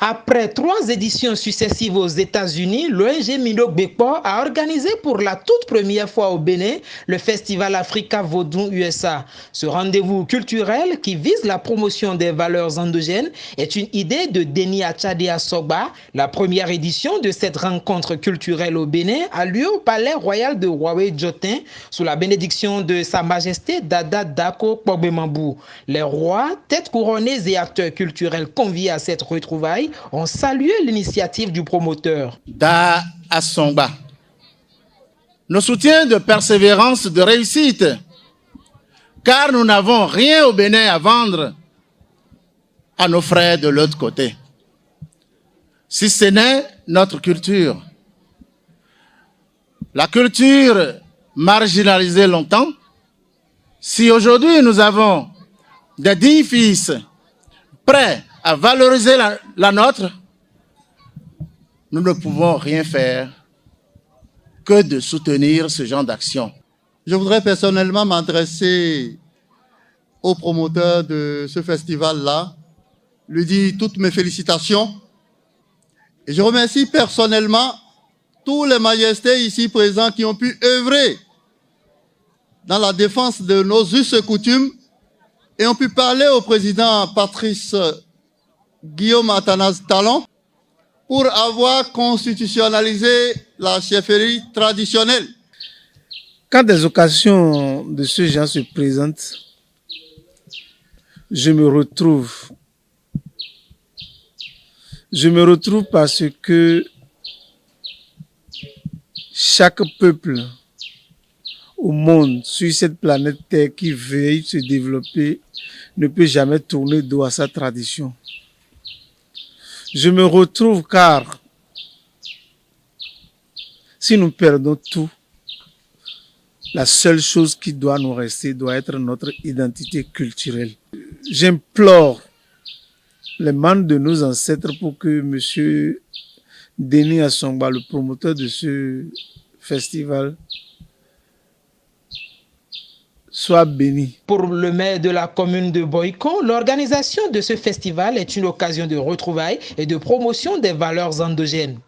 Après 3 éditions successives aux États-Unis, l'ONG Mino Gbekpo a organisé pour la toute première fois au Bénin le Festival Africa Vodou USA. Ce rendez-vous culturel qui vise la promotion des valeurs endogènes est une idée de Denis Achadé Sogba. La première édition de cette rencontre culturelle au Bénin a lieu au Palais Royal de Huawei-Djotin sous la bénédiction de Sa Majesté Dada Dako Kpogbe-Mambou. Les rois, têtes couronnées et acteurs culturels conviés à cette retrouvaille ont salué l'initiative du promoteur. Da Asongba. Nos soutiens de persévérance, de réussite, car nous n'avons rien au Bénin à vendre à nos frères de l'autre côté. Si ce n'est notre culture. La culture marginalisée longtemps, si aujourd'hui nous avons des dignes fils prêts à valoriser la nôtre, nous ne pouvons rien faire que de soutenir ce genre d'action. Je voudrais personnellement m'adresser au promoteur de ce festival-là, lui dire toutes mes félicitations. Et je remercie personnellement tous les majestés ici présents qui ont pu œuvrer dans la défense de nos us et coutumes et ont pu parler au président Patrice Guillaume Athanase Talon pour avoir constitutionnalisé la chefferie traditionnelle. Quand des occasions de ce genre se présentent, je me retrouve parce que chaque peuple au monde, sur cette planète Terre qui veuille se développer, ne peut jamais tourner dos à sa tradition. Je me retrouve car si nous perdons tout, la seule chose qui doit nous rester doit être notre identité culturelle. J'implore les membres de nos ancêtres pour que M. Denis Asongba, le promoteur de ce festival, soit béni. Pour le maire de la commune de Boycon, l'organisation de ce festival est une occasion de retrouvailles et de promotion des valeurs endogènes.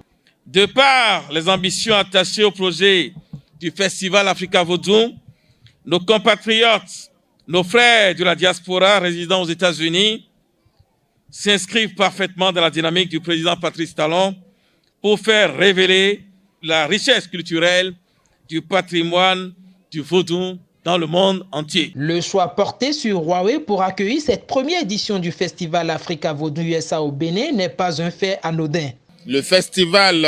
De par les ambitions attachées au projet du Festival Africa Vodou, nos compatriotes, nos frères de la diaspora résidant aux États-Unis s'inscrivent parfaitement dans la dynamique du président Patrice Talon pour faire révéler la richesse culturelle du patrimoine du vaudou dans le monde entier. Le choix porté sur Huawei pour accueillir cette première édition du Festival Africa Vodou USA au Bénin n'est pas un fait anodin. Le Festival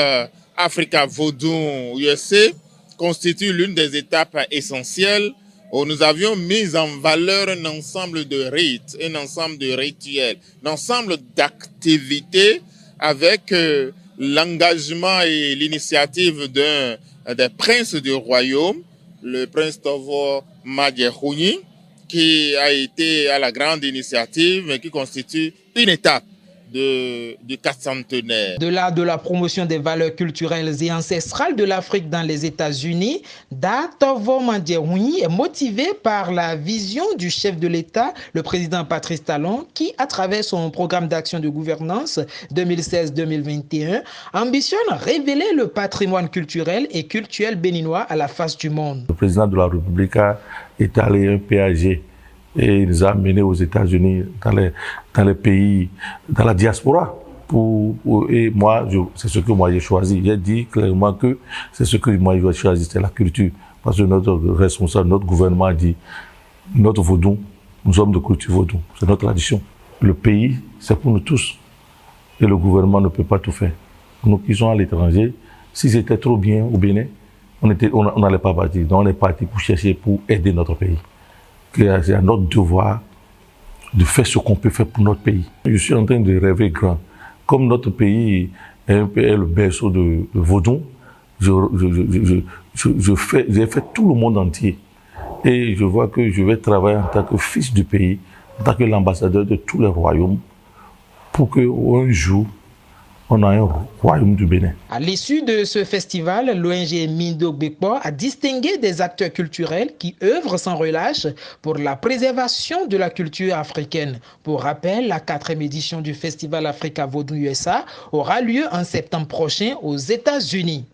Africa Vodou USA constitue l'une des étapes essentielles où nous avions mis en valeur un ensemble de rites, un ensemble de rituels, un ensemble d'activités avec l'engagement et l'initiative des princes du royaume, le prince Tovo Madjehouni, qui a été à la grande initiative et qui constitue une étape du 400e. Au-delà de la promotion des valeurs culturelles et ancestrales de l'Afrique dans les États-Unis, Da Tovo Madjehouni est motivé par la vision du chef de l'État, le président Patrice Talon, qui, à travers son programme d'action de gouvernance 2016-2021, ambitionne révéler le patrimoine culturel et cultuel béninois à la face du monde. Le président de la République a étalé un PAG et il nous a amenés aux États-Unis, dans les pays, dans la diaspora. Et moi, c'est ce que moi j'ai choisi. J'ai dit clairement que c'est ce que moi j'ai choisi, c'est la culture. Parce que notre responsable, notre gouvernement a dit, notre vaudou, nous sommes de culture vaudou, c'est notre tradition. Le pays, c'est pour nous tous. Et le gouvernement ne peut pas tout faire. Nous qui sommes à l'étranger, si c'était trop bien au Bénin, on n'allait pas partir. Donc on est parti pour chercher, pour aider notre pays. C'est à notre devoir de faire ce qu'on peut faire pour notre pays. Je suis en train de rêver grand. Comme notre pays est le berceau de vaudou, j'ai fait tout le monde entier. Et je vois que je vais travailler en tant que fils du pays, en tant que l'ambassadeur de tous les royaumes, pour qu'un jour, on a un royaume du Bénin. À l'issue de ce festival, l'ONG Mindo Gbekpo a distingué des acteurs culturels qui œuvrent sans relâche pour la préservation de la culture africaine. Pour rappel, la 4e édition du Festival Africa Vodou USA aura lieu en septembre prochain aux États-Unis.